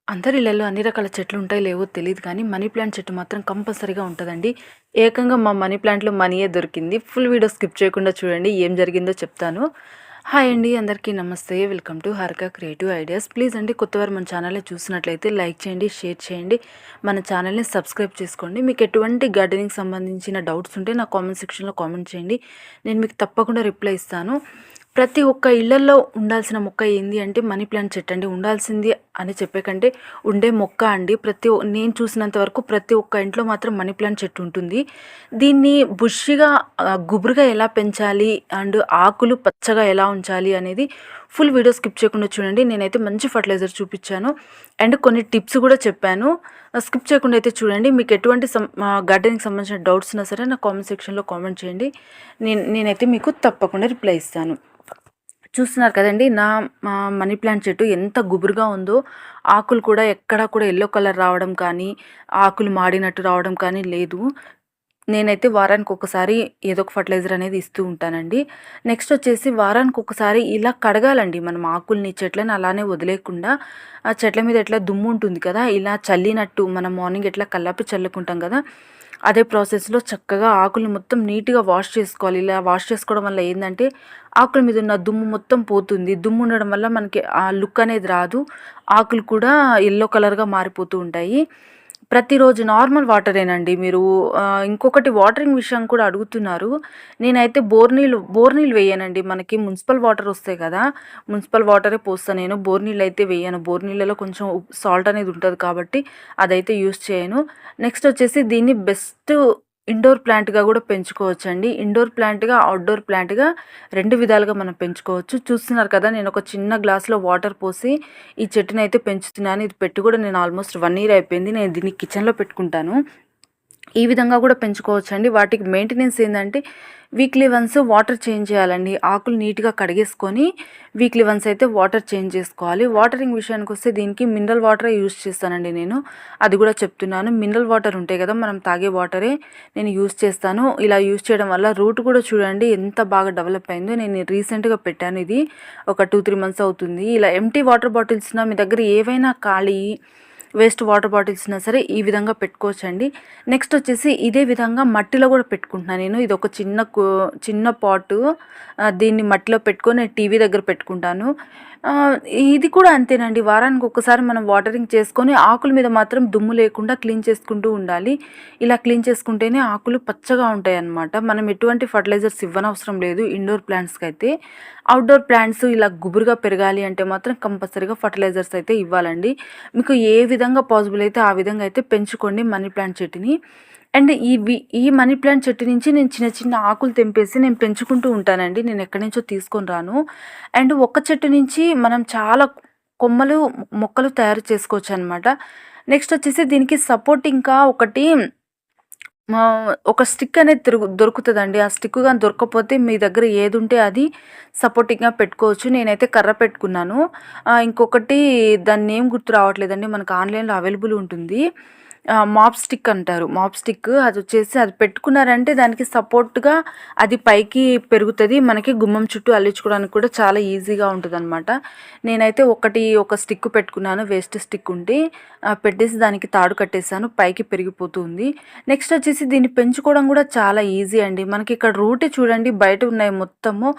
అందరి ఇళ్లలో అన్ని రకాల చెట్లు ఉంటాయి లేవో తెలీదు కానీ మనీ ప్లాంట్ చెట్టు మాత్రం కంపల్సరీగా ఉంటుందండి. ఏకంగా మా మనీ ప్లాంట్‌లో మనీయే దొరికింది. ఫుల్ వీడియో స్కిప్ చేయకుండా చూడండి. ఏం జరిగిందో చెప్తాను. హాయ్ అండి. అందరికీ నమస్తే. Welcome to Harika creative ideas. Please అండి కొత్తవారు మన ఛానల్‌ని చూసినట్లయితే లైక్ చేయండి, షేర్ చేయండి. మన ఛానల్‌ని సబ్స్క్రైబ్ చేసుకోండి. మీకు ఎటువంటి గార్డెనింగ్ సంబంధించిన డౌట్స్ ఉంటే నా కామెంట్ సెక్షన్‌లో కామెంట్ చేయండి. నేను మీకు తప్పకుండా రిప్లై ఇస్తాను. ప్రతి ఒక్క ఇళ్లల్లో ఉండాల్సిన మొక్క ఏంది అంటే మనీ ప్లాంట్ చెట్టు అండి. ఉండాల్సింది అని చెప్పే కంటే ఉండే మొక్క అండి. నేను చూసినంత వరకు ప్రతి ఒక్క ఇంట్లో మాత్రం మనీ ప్లాంట్ చెట్టు ఉంటుంది. దీన్ని బుషిగా గుబురుగా ఎలా పెంచాలి అండ్ ఆకులు పచ్చగా ఎలా ఉంచాలి అనేది ఫుల్ వీడియో స్కిప్ చేయకుండా చూడండి. నేనైతే మంచి ఫర్టిలైజర్ చూపించాను అండ్ కొన్ని టిప్స్ కూడా చెప్పాను. స్కిప్ చేయకుండా అయితే చూడండి. మీకు ఎటువంటి గార్డెనింగ్ సంబంధించిన డౌట్స్ ఉన్నా సరే నా కామెంట్ సెక్షన్లో కామెంట్ చేయండి. నేనైతే మీకు తప్పకుండా రిప్లై ఇస్తాను. చూస్తున్నారు కదండి మా మనీ ప్లాంట్ చెట్టు ఎంత గుబురుగా ఉందో. ఆకులు కూడా ఎక్కడా కూడా ఎల్లో కలర్ రావడం కానీ, ఆకులు మాడినట్టు రావడం కానీ లేదు. నేనైతే వారానికి ఒకసారి ఏదో ఒక ఫర్టిలైజర్ అనేది ఇస్తూ ఉంటానండి. నెక్స్ట్ వచ్చేసి వారానికి ఒకసారి ఇలా కడగాలండి మనం ఆకుల్ని, చెట్లని అలానే వదిలేయకుండా. ఆ చెట్ల మీద ఎట్లా దుమ్ము ఉంటుంది కదా, ఇలా చల్లినట్టు మనం మార్నింగ్ ఎట్లా కల్లాపి చల్లుకుంటాం కదా, అదే ప్రాసెస్లో చక్కగా ఆకుల్ని మొత్తం నీట్గా వాష్ చేసుకోవాలి. ఇలా వాష్ చేసుకోవడం వల్ల ఏంటంటే ఆకుల మీద ఉన్న దుమ్ము మొత్తం పోతుంది. దుమ్ము ఉండడం వల్ల మనకి ఆ లుక్ అనేది రాదు. ఆకులు కూడా ఎల్లో కలర్గా మారిపోతూ ఉంటాయి. ప్రతిరోజు నార్మల్ వాటరేనండి. మీరు ఇంకొకటి వాటరింగ్ విషయం కూడా అడుగుతున్నారు. నేనైతే బోర్ నీళ్ళు వేయనండి. మనకి మున్సిపల్ వాటర్ వస్తాయి కదా, మున్సిపల్ వాటరే పోస్తాను నేను. బోర్ నీళ్ళు అయితే వేయను. బోర్ నీళ్ళలో కొంచెం సాల్ట్ అనేది ఉంటుంది కాబట్టి అదైతే యూస్ చేయను. నెక్స్ట్ వచ్చేసి దీన్ని బెస్ట్ ఇండోర్ ప్లాంట్గా కూడా పెంచుకోవచ్చండి. ఇండోర్ ప్లాంట్గా, అవుట్డోర్ ప్లాంట్గా 2 విధాలుగా మనం పెంచుకోవచ్చు. చూస్తున్నారు కదా, నేను ఒక చిన్న గ్లాస్లో వాటర్ పోసి ఈ చెట్టుని అయితే పెంచుతున్నాను. ఇది పెట్టి కూడా నేను ఆల్మోస్ట్ 1 ఇయర్ అయిపోయింది. నేను దీన్ని కిచెన్లో పెట్టుకుంటాను. ఈ విధంగా కూడా పెంచుకోవచ్చండి. వాటికి మెయింటెనెన్స్ ఏంటంటే వీక్లీ వన్స్ వాటర్ చేంజ్ చేయాలండి. ఆకులు నీట్గా కడిగేసుకొని వీక్లీ వన్స్ అయితే వాటర్ చేంజ్ చేసుకోవాలి. వాటరింగ్ విషయానికి వస్తే దీనికి మినరల్ వాటరే యూజ్ చేస్తానండి నేను. అది కూడా చెప్తున్నాను. మినరల్ వాటర్ ఉంటాయి కదా, మనం తాగే వాటరే నేను యూజ్ చేస్తాను. ఇలా యూజ్ చేయడం వల్ల రూట్ కూడా చూడండి ఎంత బాగా డెవలప్ అయిందో. నేను రీసెంట్గా పెట్టాను. ఇది ఒక 2-3 మంత్స్ అవుతుంది. ఇలా ఎంటీ వాటర్ బాటిల్స్న మీ దగ్గర ఏవైనా ఖాళీ వేస్ట్ వాటర్ బాటిల్స్ ఉన్నా సరే ఈ విధంగా పెట్టుకోవచ్చండి. నెక్స్ట్ వచ్చేసి ఇదే విధంగా మట్టిలో కూడా పెట్టుకుంటున్నాను నేను. ఇది ఒక చిన్న పాటు. దీన్ని మట్టిలో పెట్టుకొని నేను టీవీ దగ్గర పెట్టుకుంటాను. ఇది కూడా అంతేనండి. వారానికి ఒకసారి మనం వాటరింగ్ చేసుకొని ఆకుల మీద మాత్రం దుమ్ము లేకుండా క్లీన్ చేసుకుంటూ ఉండాలి. ఇలా క్లీన్ చేసుకుంటేనే ఆకులు పచ్చగా ఉంటాయి అన్నమాట. మనం ఎటువంటి ఫర్టిలైజర్స్ ఇవ్వనవసరం లేదు ఇండోర్ ప్లాంట్స్కి అయితే. అవుట్డోర్ ప్లాంట్స్ ఇలా గుబురుగా పెరగాలి అంటే మాత్రం కంపల్సరీగా ఫర్టిలైజర్స్ అయితే ఇవ్వాలండి. మీకు ఏ విధంగా పాసిబుల్ అయితే ఆ విధంగా అయితే పెంచుకోండి మనీ ప్లాంట్ చెట్టుని. అండ్ ఈ మనీ ప్లాంట్ చెట్టు నుంచి నేను చిన్న చిన్న ఆకులు తెంపేసి నేను పెంచుకుంటూ ఉంటానండి. నేను ఎక్కడి నుంచో తీసుకొని రాను. అండ్ ఒక్క చెట్టు నుంచి మనం చాలా మొక్కలు తయారు చేసుకోవచ్చు అనమాట. నెక్స్ట్ వచ్చేసి దీనికి సపోర్ట్ ఇంకా ఒక స్టిక్ అనేది దొరుకుతుందండి. ఆ స్టిక్ కానీ దొరకకపోతే మీ దగ్గర ఏది ఉంటే అది సపోర్టింగ్గా పెట్టుకోవచ్చు. నేనైతే కర్ర పెట్టుకున్నాను. ఇంకొకటి దాన్ని ఏం గుర్తు రావట్లేదండి. మనకు ఆన్లైన్లో అవైలబుల్ ఉంటుంది. మాప్ స్టిక్ అంటారు. మాప్ స్టిక్ అది వచ్చేసి అది పెట్టుకున్నారంటే దానికి సపోర్ట్గా అది పైకి పెరుగుతుంది. మనకి గుమ్మం చుట్టూ అల్లించుకోవడానికి కూడా చాలా ఈజీగా ఉంటుంది అనమాట. నేనైతే ఒక స్టిక్ పెట్టుకున్నాను. వేస్ట్ స్టిక్ ఉంటే పెట్టేసి దానికి తాడు కట్టేసాను. పైకి పెరిగిపోతుంది. నెక్స్ట్ వచ్చేసి దీన్ని పెంచుకోవడం కూడా చాలా ఈజీ అండి. మనకి ఇక్కడ రూటే చూడండి బయట ఉన్నాయి మొత్తము.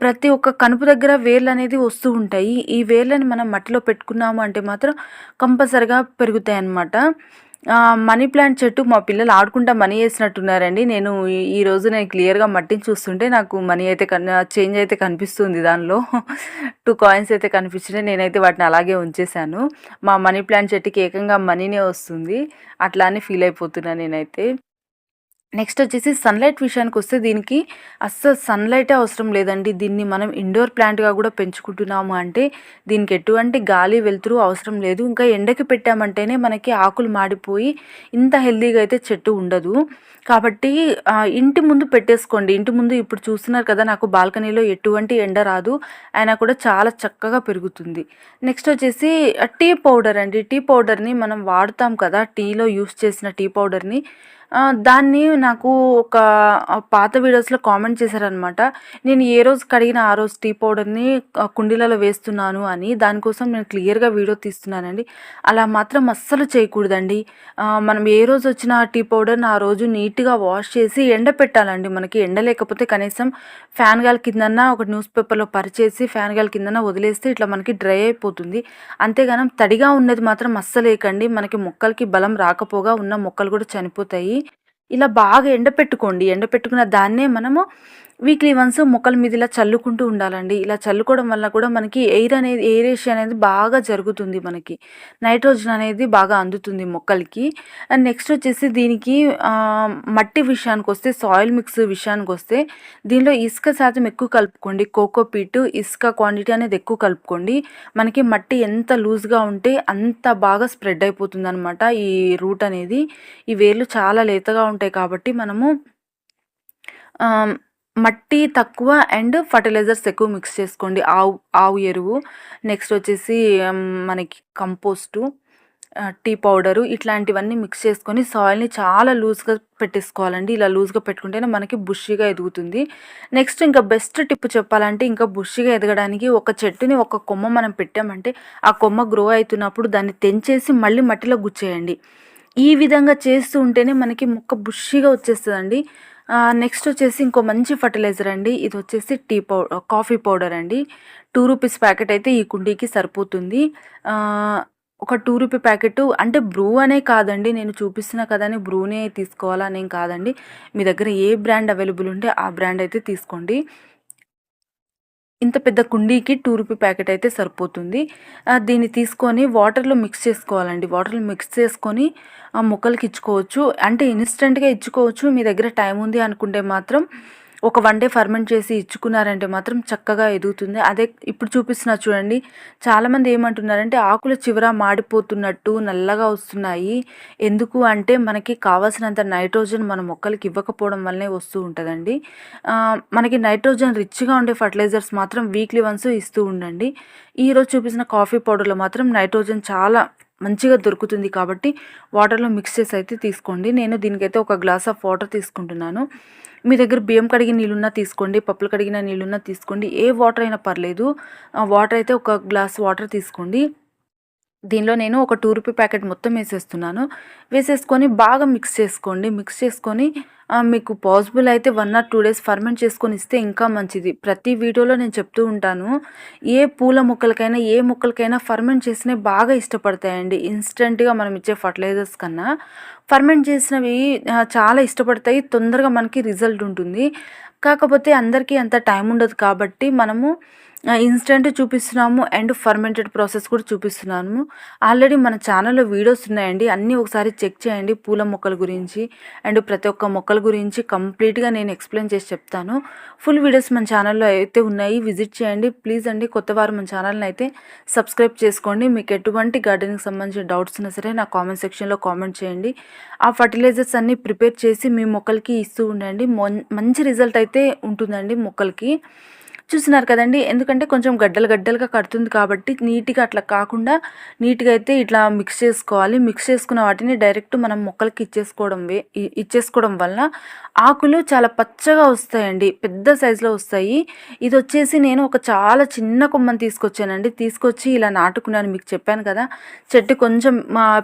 ప్రతి ఒక్క కనుపు దగ్గర వేర్లు అనేది వస్తూ ఉంటాయి. ఈ వేర్లని మనం మట్టిలో పెట్టుకున్నాము అంటే మాత్రం కంపల్సరిగా పెరుగుతాయి అన్నమాట. మనీ ప్లాంట్ చెట్టు మా పిల్లలు ఆడుకుంటా మనీ వేసినట్టున్నారండి. ఈరోజు నేను క్లియర్గా మట్టిని చూస్తుంటే నాకు మనీ అయితే చేంజ్ అయితే కనిపిస్తుంది. దానిలో 2 కాయిన్స్ అయితే కనిపించినాయి. నేనైతే వాటిని అలాగే ఉంచేశాను. మా మనీ ప్లాంట్ చెట్టుకి ఏకంగా మనీనే వస్తుంది. అట్లా అని ఫీల్ అయిపోతున్నాను నేనైతే. నెక్స్ట్ వచ్చేసి సన్లైట్ విషయానికి వస్తే దీనికి అస్సలు సన్లైటే అవసరం లేదండి. దీన్ని మనం ఇండోర్ ప్లాంట్గా కూడా పెంచుకుంటున్నాము అంటే దీనికి ఎటువంటి గాలి వెలుతురు అవసరం లేదు. ఇంకా ఎండకి పెట్టామంటేనే మనకి ఆకులు మాడిపోయి ఇంత హెల్తీగా అయితే చెట్టు ఉండదు. కాబట్టి ఇంటి ముందు పెట్టేసుకోండి. ఇంటి ముందు ఇప్పుడు చూస్తున్నారు కదా, నాకు బాల్కనీలో ఎటువంటి ఎండ రాదు, అయినా కూడా చాలా చక్కగా పెరుగుతుంది. నెక్స్ట్ వచ్చేసి టీ పౌడర్ అండి. టీ పౌడర్ని మనం వాడుతాం కదా, టీలో యూస్ చేసిన టీ పౌడర్ని దాన్ని నాకు ఒక పాత వీడియోస్‌లో కామెంట్ చేశారనమాట. నేను ఏ రోజు కడిగిన ఆ రోజు టీ పౌడర్‌ని కుండీలలో వేస్తున్నాను అని. దానికోసం నేను క్లియర్‌గా వీడియో తీస్తున్నానండి. అలా మాత్రం అస్సలు చేయకూడదండి. మనం ఏ రోజు వచ్చిన టీ పౌడర్‌ని ఆ రోజు నీట్‌గా వాష్ చేసి ఎండపెట్టాలండి. మనకి ఎండ లేకపోతే కనీసం ఫ్యాన్ గాలి కిందన్నా ఒక న్యూస్ పేపర్‌లో పరిచేసి ఫ్యాన్ గాలి కిందన వదిలేస్తే ఇట్లా మనకి డ్రై అయిపోతుంది. అంతేగాని తడిగా ఉన్నది మాత్రం అస్సలేయకండి. మనకి మొక్కలకి బలం రాకపోగా ఉన్న మొక్కలు కూడా చనిపోతాయి. ఇలా బాగా ఎండపెట్టుకోండి. ఎండపెట్టుకున్న దాన్నే మనము వీక్లీ వన్స్ మొక్కల మీద ఇలా చల్లుకుంటూ ఉండాలండి. ఇలా చల్లుకోవడం వల్ల కూడా మనకి ఏరేషన్ అనేది బాగా జరుగుతుంది మనకి. నైట్రోజన్ అనేది బాగా అందుతుంది మొక్కలకి. అండ్ నెక్స్ట్ వచ్చేసి దీనికి మట్టి విషయానికొస్తే, సాయిల్ మిక్స్ విషయానికొస్తే దీనిలో ఇసుక శాతం ఎక్కువ కలుపుకోండి. కోకోపీట్, ఇసుక క్వాంటిటీ అనేది ఎక్కువ కలుపుకోండి. మనకి మట్టి ఎంత లూజ్‌గా ఉంటే అంత బాగా స్ప్రెడ్ అయిపోతుందనమాట ఈ రూట్ అనేది. ఈ వేర్లు చాలా లేతగా ఉంటాయి కాబట్టి మనము మట్టి తక్కువ అండ్ ఫర్టిలైజర్స్ ఎక్కువ మిక్స్ చేసుకోండి. ఆవు ఎరువు, నెక్స్ట్ వచ్చేసి మనకి కంపోస్టు, టీ పౌడరు ఇట్లాంటివన్నీ మిక్స్ చేసుకొని సాయిల్‌ని చాలా లూజ్‌గా పెట్టేసుకోవాలండి. ఇలా లూజ్‌గా పెట్టుకుంటేనే మనకి బుషీగా ఎదుగుతుంది. నెక్స్ట్ ఇంకా బెస్ట్ టిప్ చెప్పాలంటే, ఇంకా బుషీగా ఎదగడానికి ఒక చెట్టుని ఒక కొమ్మ మనం పెట్టామంటే ఆ కొమ్మ గ్రో అవుతున్నప్పుడు దాన్ని తెంచేసి మళ్ళీ మట్టిలో గుచ్చేయండి. ఈ విధంగా చేస్తూ ఉంటేనే మనకి మొక్క బుషీగా వచ్చేస్తదండి. నెక్స్ట్ వచ్చేసి ఇంకో మంచి ఫర్టిలైజర్ అండి. ఇది వచ్చేసి కాఫీ పౌడర్ అండి. రూ. 2 ప్యాకెట్ అయితే ఈ కుండీకి సరిపోతుంది. ఒక రూ. 2 ప్యాకెట్ అంటే బ్రూ అనే కాదండి. నేను చూపిస్తున్నా కదా అని బ్రూనే తీసుకోవాలనేం కాదండి. మీ దగ్గర ఏ బ్రాండ్ అవైలబుల్ ఉంటే ఆ బ్రాండ్ అయితే తీసుకోండి. ఇంత పెద్ద కుండీకి రూ. 2 ప్యాకెట్ అయితే సరిపోతుంది. దీన్ని తీసుకొని వాటర్‌లో మిక్స్ చేసుకోవాలండి. వాటర్‌లో మిక్స్ చేసుకొని మొక్కలకి ఇచ్చుకోవచ్చు. అంటే ఇన్‌స్టంట్‌గా ఇచ్చుకోవచ్చు. మీ దగ్గర టైం ఉంది అనుకుంటే మాత్రం ఒక 1 డే ఫర్మెంట్ చేసి ఇచ్చుకున్నారంటే మాత్రం చక్కగా ఎదుగుతుంది. అదే ఇప్పుడు చూపిస్తున్నా చూడండి. చాలామంది ఏమంటున్నారంటే ఆకుల చివర మాడిపోతున్నట్టు నల్లగా వస్తున్నాయి. ఎందుకు అంటే మనకి కావాల్సినంత నైట్రోజన్ మన మొక్కలకి ఇవ్వకపోవడం వల్లనే వస్తూ ఉంటదండి. మనకి నైట్రోజన్ రిచ్‌గా ఉండే ఫర్టిలైజర్స్ మాత్రం వీక్లీ వన్స్ ఇస్తూ ఉండండి. ఈరోజు చూపించిన కాఫీ పౌడర్‌లో మాత్రం నైట్రోజన్ చాలా మంచిగా దొరుకుతుంది కాబట్టి వాటర్‌లో మిక్స్ చేసి అయితే తీసుకోండి. నేను దీనికైతే ఒక గ్లాస్ ఆఫ్ వాటర్ తీసుకుంటున్నాను. మీ దగ్గర బియ్యం కడిగిన నీళ్ళున్నా తీసుకోండి, పప్పులు కడిగిన నీళ్ళున్నా తీసుకోండి. ఏ వాటర్ అయినా పర్లేదు. వాటర్ అయితే ఒక గ్లాస్ వాటర్ తీసుకోండి. దీనిలో నేను ఒక రూ. 2 ప్యాకెట్ మొత్తం వేసేస్తున్నాను. వేసేసుకొని బాగా మిక్స్ చేసుకోండి. మిక్స్ చేసుకొని మీకు పాసిబుల్ అయితే 1 ఆర్ 2 డేస్ ఫర్మెంట్ చేసుకొని ఇస్తే ఇంకా మంచిది. ప్రతి వీడియోలో నేను చెప్తూ ఉంటాను. ఏ పూల మొక్కలకైనా, ఏ మొక్కలకైనా ఫర్మెంట్ చేసినవి బాగా ఇష్టపడతాయండి. ఇన్‌స్టంట్‌గా మనం ఇచ్చే ఫర్టిలైజర్స్ కన్నా ఫర్మెంట్ చేసినవి చాలా ఇష్టపడతాయి. తొందరగా మనకి రిజల్ట్ ఉంటుంది. కాకపోతే అందరికీ అంత టైం ఉండదు కాబట్టి మనము ఇన్‌స్టంట్ చూపిస్తున్నాము అండ్ ఫర్మెంటెడ్ ప్రాసెస్ కూడా చూపిస్తున్నాము. ఆల్రెడీ మన ఛానల్‌లో వీడియోస్ ఉన్నాయండి. అన్నీ ఒకసారి చెక్ చేయండి. పూల మొక్కల గురించి అండ్ ప్రతి ఒక్క మొక్కల గురించి కంప్లీట్‌గా నేను ఎక్స్‌ప్లెయిన్ చేసి చెప్తాను. ఫుల్ వీడియోస్ మన ఛానల్‌లో అయితే ఉన్నాయి. విజిట్ చేయండి. ప్లీజ్ అండి, కొత్తవారు మన ఛానల్‌ని అయితే సబ్స్క్రైబ్ చేసుకోండి. మీకు ఎటువంటి గార్డెనింగ్‌కి సంబంధించిన డౌట్స్ ఉన్నా సరే నా కామెంట్ సెక్షన్‌లో కామెంట్ చేయండి. ఆ ఫర్టిలైజర్స్ అన్నీ ప్రిపేర్ చేసి మీ మొక్కలకి ఇస్తూ ఉండండి. మంచి రిజల్ట్ అయితే ఉంటుందండి మొక్కలకి. చూస్తున్నారు కదండీ! ఎందుకంటే కొంచెం గడ్డలుగా కడుతుంది కాబట్టి నీట్‌గా అట్లా కాకుండా నీట్‌గా అయితే ఇట్లా మిక్స్ చేసుకోవాలి. మిక్స్ చేసుకున్న వాటిని డైరెక్ట్ మనం మొక్కలకి ఇచ్చేసుకోవడం వల్ల ఆకులు చాలా పచ్చగా వస్తాయండి. పెద్ద సైజులో వస్తాయి. ఇదొచ్చేసి నేను ఒక చాలా చిన్న కొమ్మని తీసుకొచ్చానండి. తీసుకొచ్చి ఇలా నాటుకున్నాను. మీకు చెప్పాను కదా! చెట్టు కొంచెం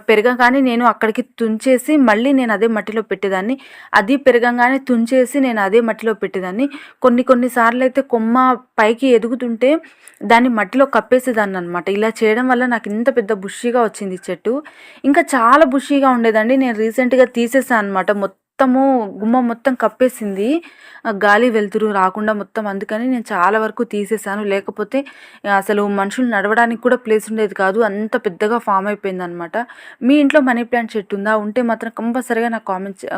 పెరగగానే నేను అక్కడికి తుంచేసి మళ్ళీ నేను అదే మట్టిలో పెట్టేదాన్ని. అది పెరగంగానే తుంచేసి నేను అదే మట్టిలో పెట్టేదాన్ని. కొన్ని సార్లయితే కొమ్మ పైకి ఎదుగుతుంటే దాన్ని మట్టిలో కప్పేసేదాన్ననమాట. ఇలా చేయడం వల్ల నాకు ఇంత పెద్ద బుషీగా వచ్చింది చెట్టు. ఇంకా చాలా బుషీగా ఉండేదండి. నేను రీసెంట్‌గా తీసేసా అనమాట. గుమ్మం మొత్తం కప్పేసింది. గాలి వెలుతురు రాకుండా మొత్తం. అందుకని నేను చాలా వరకు తీసేసాను. లేకపోతే అసలు మనుషులు నడవడానికి కూడా ప్లేస్ ఉండేది కాదు. అంత పెద్దగా ఫామ్ అయిపోయిందనమాట. మీ ఇంట్లో మనీ ప్లాంట్ చెట్టు ఉందా? ఉంటే మాత్రం కంపల్సరీగా నాకు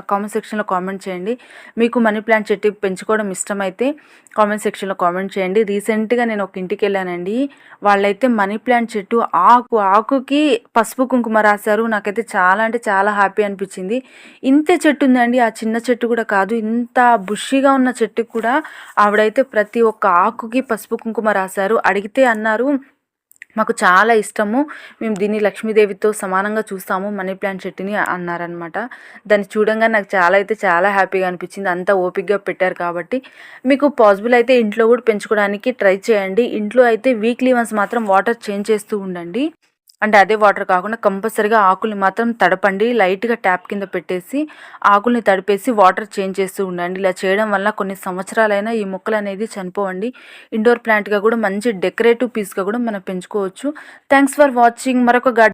కామెంట్ సెక్షన్‌లో కామెంట్ చేయండి. మీకు మనీ ప్లాంట్ చెట్టు పెంచుకోవడం ఇష్టమైతే కామెంట్ సెక్షన్‌లో కామెంట్ చేయండి. రీసెంట్‌గా నేను ఒక ఇంటికెళ్ళానండి. వాళ్ళైతే మనీ ప్లాంట్ చెట్టు ఆకుకి పసుపు కుంకుమ రాశారు. నాకైతే చాలా అంటే చాలా హ్యాపీ అనిపించింది. ఇంతే చెట్టు ఉందండి. ఆ చిన్న చెట్టు కూడా కాదు. ఇంత బుషీగా ఉన్న చెట్టుకి కూడా ఆవిడైతే ప్రతి ఒక్క ఆకుకి పసుపు కుంకుమ రాశారు. అడిగితే అన్నారు, మాకు చాలా ఇష్టము. మేము దీన్ని లక్ష్మీదేవితో సమానంగా చూస్తాము మనీ ప్లాంట్ చెట్టుని అన్నారనమాట. దాన్ని చూడంగానే నాకు చాలా హ్యాపీగా అనిపించింది. అంతా ఓపికగా పెట్టారు కాబట్టి. మీకు పాసిబుల్ అయితే ఇంట్లో కూడా పెంచుకోవడానికి ట్రై చేయండి. ఇంట్లో అయితే వీక్లీ వన్స్ మాత్రం వాటర్ చేంజ్ చేస్తూ ఉండండి. అంటే అదే వాటర్ కాకుండా కంపల్సరీగా ఆకుల్ని మాత్రం తడపండి. లైట్గా ట్యాప్ కింద పెట్టేసి ఆకుల్ని తడిపేసి వాటర్ చేంజ్ చేస్తూ ఉండండి. ఇలా చేయడం వల్ల కొన్ని సంవత్సరాలైనా ఈ మొక్కలు అనేది చనిపోవండి. ఇండోర్ ప్లాంట్గా కూడా మంచి డెకరేటివ్ పీస్గా కూడా మనం పెంచుకోవచ్చు. Thanks for watching. మరొక